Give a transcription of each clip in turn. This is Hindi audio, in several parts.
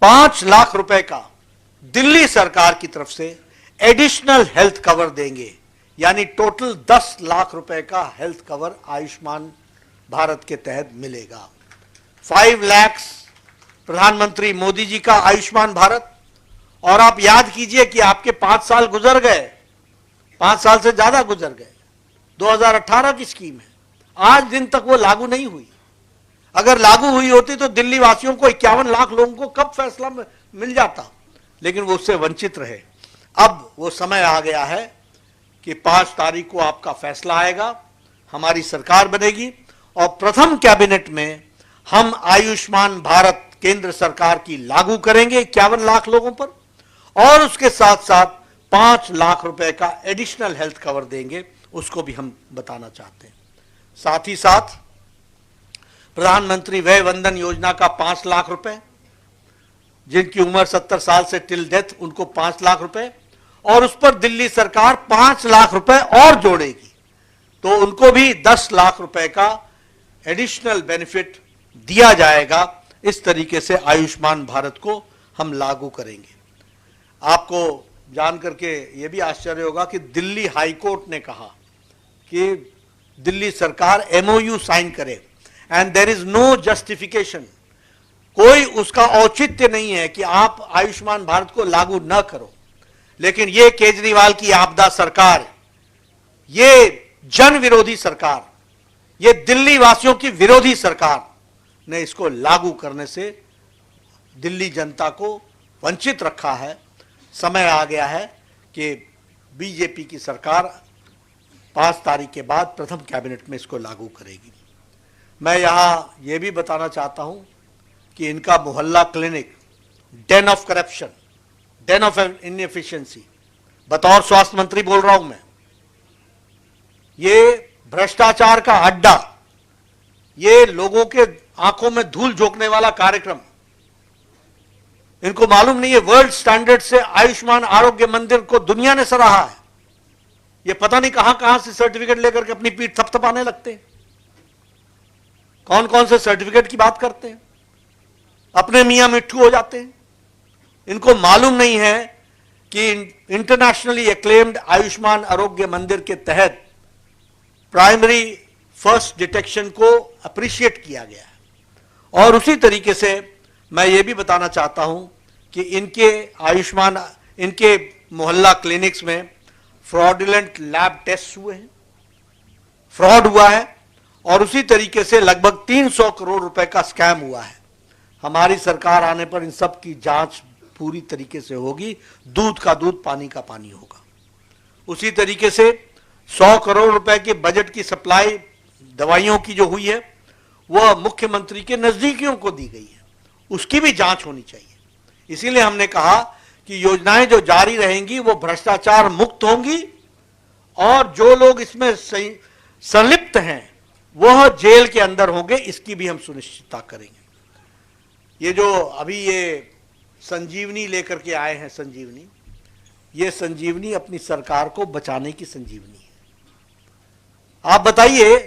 5 लाख रुपए का दिल्ली सरकार की तरफ से एडिशनल हेल्थ कवर देंगे, यानी टोटल 10 लाख रुपए का हेल्थ कवर आयुष्मान भारत के तहत मिलेगा। 5 लाख प्रधानमंत्री मोदी जी का आयुष्मान भारत। और आप याद कीजिए कि आपके 5 साल गुजर गए, 5 साल से ज्यादा गुजर गए। 2018 की स्कीम है, आज दिन तक वो लागू नहीं हुई। अगर लागू हुई होती तो दिल्ली वासियों को 51 लाख लोगों को कब फैसला मिल जाता, लेकिन वो उससे वंचित रहे। अब वो समय आ गया है कि 5 तारीख को आपका फैसला आएगा, हमारी सरकार बनेगी और प्रथम कैबिनेट में हम आयुष्मान भारत केंद्र सरकार की लागू करेंगे 51 लाख लोगों पर, और उसके साथ साथ 5 लाख रुपए का एडिशनल हेल्थ कवर देंगे, उसको भी हम बताना चाहते हैं। साथ ही साथ प्रधानमंत्री वय वंदन योजना का 5 लाख रुपए, जिनकी उम्र 70 साल से टिल डेथ, उनको 5 लाख रुपए, और उस पर दिल्ली सरकार 5 लाख रुपए और जोड़ेगी, तो उनको भी 10 लाख रुपए का एडिशनल बेनिफिट दिया जाएगा। इस तरीके से आयुष्मान भारत को हम लागू करेंगे। आपको जान करके यह भी आश्चर्य होगा कि दिल्ली हाई कोर्ट ने कहा कि दिल्ली सरकार MOU साइन करे, and there is no justification, कोई उसका औचित्य नहीं है कि आप आयुष्मान भारत को लागू न करो। लेकिन ये केजरीवाल की आपदा सरकार, ये जन विरोधी सरकार, ये दिल्ली वासियों की विरोधी सरकार ने इसको लागू करने से दिल्ली जनता को वंचित रखा है। समय आ गया है कि बीजेपी की सरकार 5 तारीख के बाद प्रथम कैबिनेट में इसको लागू करेगी। मैं यहां यह भी बताना चाहता हूं कि इनका मोहल्ला clinic, Dane of corruption, Dane of inefficiency, बतौर स्वास्थ्य मंत्री बोल रहा हूं मैं, ये भ्रष्टाचार का अड्डा, ये लोगों के आंखों में धूल झोंकने वाला कार्यक्रम, इनको मालूम नहीं है वर्ल्ड स्टैंडर्ड से आयुष्मान आरोग्य मंदिर को दुनिया ने सराहा है। ये पता नहीं कहां कहां से सर्टिफिकेट लेकर के अपनी पीठ थपथपाने लगते हैं। कौन कौन से सर्टिफिकेट की बात करते हैं, अपने मियां मिट्ठू हो जाते हैं। इनको मालूम नहीं है कि इंटरनेशनली एक्लेम्ड आयुष्मान आरोग्य मंदिर के तहत प्राइमरी फर्स्ट डिटेक्शन को अप्रिशिएट किया गया है। और उसी तरीके से मैं ये भी बताना चाहता हूं कि इनके मोहल्ला क्लिनिक्स में फ्रॉडुलेंट लैब टेस्ट हुए हैं, फ्रॉड हुआ है, और उसी तरीके से लगभग 300 करोड़ रुपए का स्कैम हुआ है। हमारी सरकार आने पर इन सब की जांच पूरी तरीके से होगी, दूध का दूध पानी का पानी होगा। उसी तरीके से 100 करोड़ रुपए के बजट की सप्लाई दवाइयों की जो हुई है वह मुख्यमंत्री के नजदीकियों को दी गई है, उसकी भी जांच होनी चाहिए। इसीलिए हमने कहा कि योजनाएं जो जारी रहेंगी वो भ्रष्टाचार मुक्त होंगी, और जो लोग इसमें संलिप्त हैं वह जेल के अंदर होंगे, इसकी भी हम सुनिश्चितता करेंगे। ये जो अभी ये संजीवनी लेकर के आए हैं, संजीवनी, ये संजीवनी अपनी सरकार को बचाने की संजीवनी है। आप बताइए,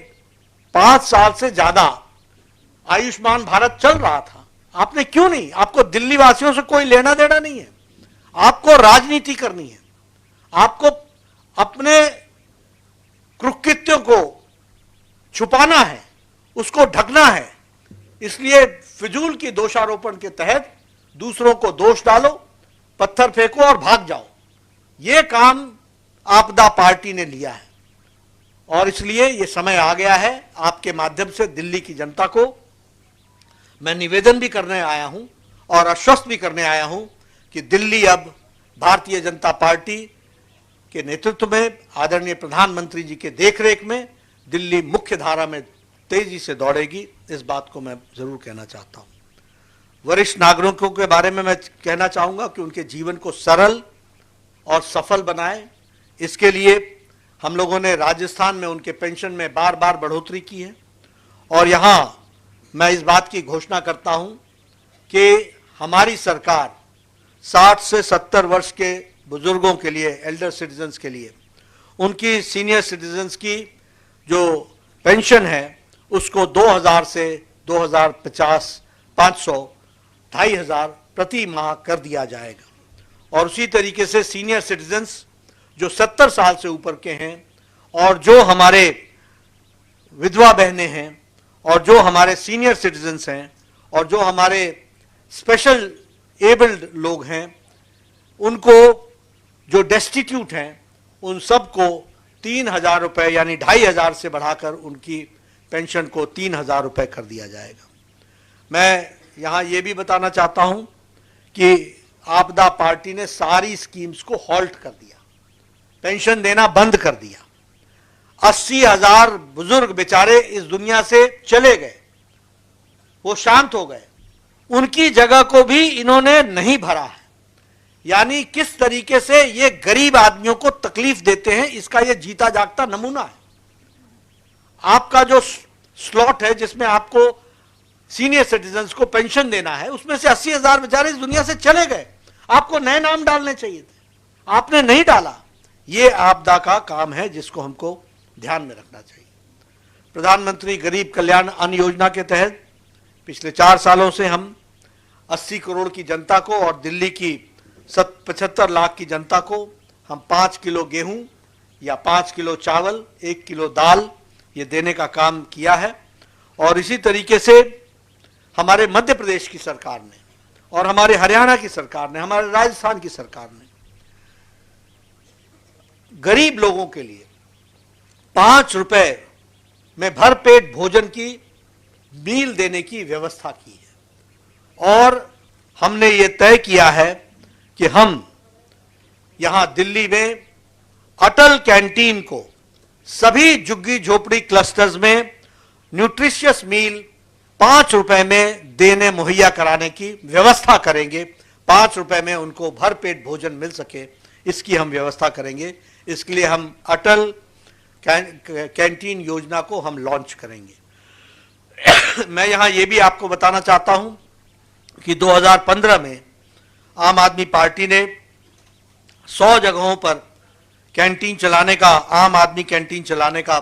5 साल से ज्यादा आयुष्मान भारत चल रहा था, आपने क्यों नहीं, आपको दिल्ली वासियों से कोई लेना देना नहीं है, आपको राजनीति करनी है, आपको अपने कुकृत्यों को छुपाना है, उसको ढकना है। इसलिए फिजूल की दोषारोपण के तहत दूसरों को दोष डालो, पत्थर फेंको और भाग जाओ। यह काम आपदा पार्टी ने लिया है, और इसलिए यह समय आ गया है आपके माध्यम से दिल्ली की जनता को मैं निवेदन भी करने आया हूं और आश्वस्त भी करने आया हूं कि दिल्ली अब भारतीय जनता पार्टी के नेतृत्व में, आदरणीय प्रधानमंत्री जी के देखरेख में दिल्ली मुख्य धारा में तेजी से दौड़ेगी। इस बात को मैं जरूर कहना चाहता हूं। वरिष्ठ नागरिकों के बारे में मैं कहना चाहूंगा कि उनके जीवन को सरल और सफल बनाए, इसके लिए हम लोगों ने राजस्थान में उनके पेंशन में बार बार बढ़ोतरी की है, और यहां मैं इस बात की घोषणा करता हूं कि हमारी सरकार 60 से 70 वर्ष के बुजुर्गों के लिए, एल्डर सिटीजन्स के लिए, उनकी सीनियर सिटीजन्स की जो पेंशन है उसको 2000 से 2050 500 2,500 प्रति माह कर दिया जाएगा। और उसी तरीके से सीनियर सिटीजन्स जो 70 साल से ऊपर के हैं और जो हमारे विधवा बहनें हैं और जो हमारे सीनियर सिटीजन्स हैं और जो हमारे स्पेशल एबल्ड लोग हैं, उनको जो डेस्टिट्यूट हैं, उन सबको 3,000 रुपये यानी 2,500 से बढ़ाकर उनकी पेंशन को 3,000 रुपये कर दिया जाएगा। मैं यहाँ ये भी बताना चाहता हूँ कि आपदा पार्टी ने सारी स्कीम्स को हॉल्ट कर दिया, पेंशन देना बंद कर दिया। 80,000 बुजुर्ग बेचारे इस दुनिया से चले गए, वो शांत हो गए, उनकी जगह को भी इन्होंने नहीं भरा है। यानी किस तरीके से ये गरीब आदमियों को तकलीफ देते हैं, इसका ये जीता जागता नमूना है। आपका जो स्लॉट है जिसमें आपको सीनियर सिटीजन्स को पेंशन देना है, उसमें से 80,000 बेचारे इस दुनिया से चले गए। आपको नए नाम डालने चाहिए थे, आपने नहीं डाला। ये आपदा का काम है जिसको हमको ध्यान में रखना चाहिए। प्रधानमंत्री गरीब कल्याण अन्न योजना के तहत पिछले 4 सालों से हम 80 करोड़ की जनता को और दिल्ली की 75 लाख की जनता को हम 5 किलो गेहूं या 5 किलो चावल, 1 किलो दाल ये देने का काम किया है। और इसी तरीके से हमारे मध्य प्रदेश की सरकार ने और हमारे हरियाणा की सरकार ने, हमारे राजस्थान की सरकार ने गरीब लोगों के लिए 5 रुपए में भरपेट भोजन की मील देने की व्यवस्था की है। और हमने ये तय किया है कि हम यहां दिल्ली में अटल कैंटीन को सभी झुग्गी झोपड़ी क्लस्टर्स में न्यूट्रिशियस मील 5 रुपए में देने मुहैया कराने की व्यवस्था करेंगे। 5 रुपए में उनको भरपेट भोजन मिल सके, इसकी हम व्यवस्था करेंगे। इसके लिए हम अटल कैंटीन योजना को हम लॉन्च करेंगे। मैं यहां यह भी आपको बताना चाहता हूं कि 2015 में आम आदमी पार्टी ने 100 जगहों पर कैंटीन चलाने का, आम आदमी कैंटीन चलाने का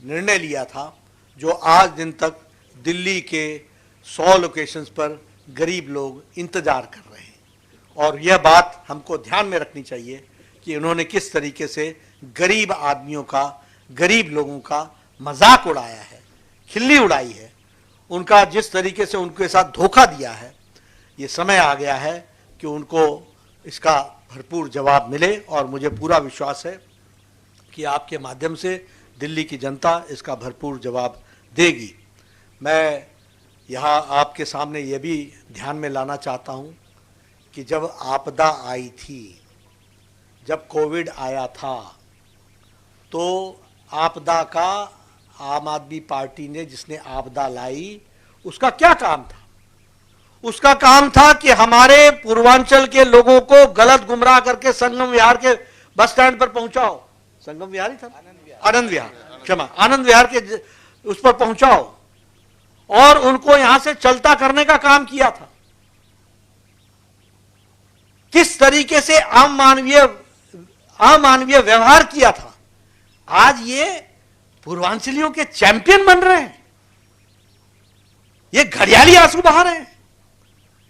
निर्णय लिया था, जो आज दिन तक दिल्ली के 100 लोकेशंस पर गरीब लोग इंतजार कर रहे हैं। और यह बात हमको ध्यान में रखनी चाहिए कि उन्होंने किस तरीके से गरीब आदमियों का, गरीब लोगों का मजाक उड़ाया है, खिल्ली उड़ाई है, उनका जिस तरीके से उनके साथ धोखा दिया है। ये समय आ गया है कि उनको इसका भरपूर जवाब मिले। और मुझे पूरा विश्वास है कि आपके माध्यम से दिल्ली की जनता इसका भरपूर जवाब देगी। मैं यहाँ आपके सामने ये भी ध्यान में लाना चाहता हूँ कि जब आपदा आई थी, जब कोविड आया था, तो आपदा का आम आदमी पार्टी ने, जिसने आपदा लाई, उसका क्या काम था? उसका काम था कि हमारे पूर्वांचल के लोगों को गलत गुमराह करके संगम विहार के बस स्टैंड पर पहुंचाओ। संगम विहार ही था, आनंद विहार, क्षमा, आनंद विहार के उस पर पहुंचाओ और उनको यहां से चलता करने का काम किया था। किस तरीके से अमानवीय व्यवहार किया था। आज ये पूर्वांचलियों के चैंपियन बन रहे हैं, ये घड़ियाली आंसू बहा रहे हैं।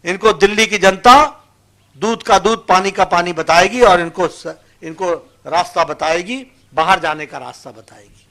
इनको दिल्ली की जनता दूध का दूध, पानी का पानी बताएगी और इनको रास्ता बताएगी, बाहर जाने का रास्ता बताएगी।